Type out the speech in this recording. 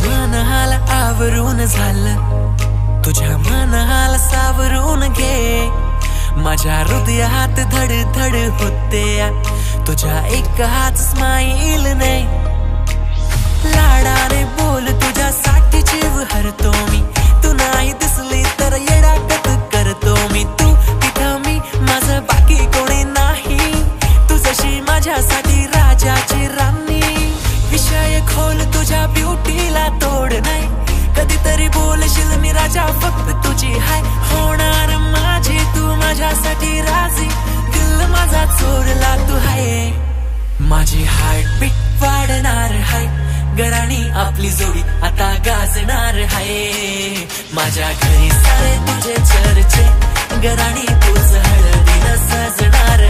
मनाला आवरून झालं, तुझ्या मनाला सावरून घे. माझ्या हृदयात धड धड होते तुझ्या एक हात स्माईल नाही. लाडाने बोल तुझ्यासाठी जीव हरतो मी, तू नाही दिसली तर येडागत करतो मी. तू तिथं मी, माझं बाकी कोणी नाही. तुझ्याशी माझ्यासाठी राजाची राणी. विषय खोल तुझ्या ब्युटीला तोड नाही. कधीतरी बोलशील मी राजा फक्त तुझी हाय होणार माझी. तू माझ्यासाठी राजी, दिल माझा चोरला तू हाय. माझी हार्टबीट वाढणार हाय, घराणी आपली जोडी आता गाजणार हाय. माझ्या घरी सारे तुझे चर्चे, घराणी तुझ हळदीला सजणार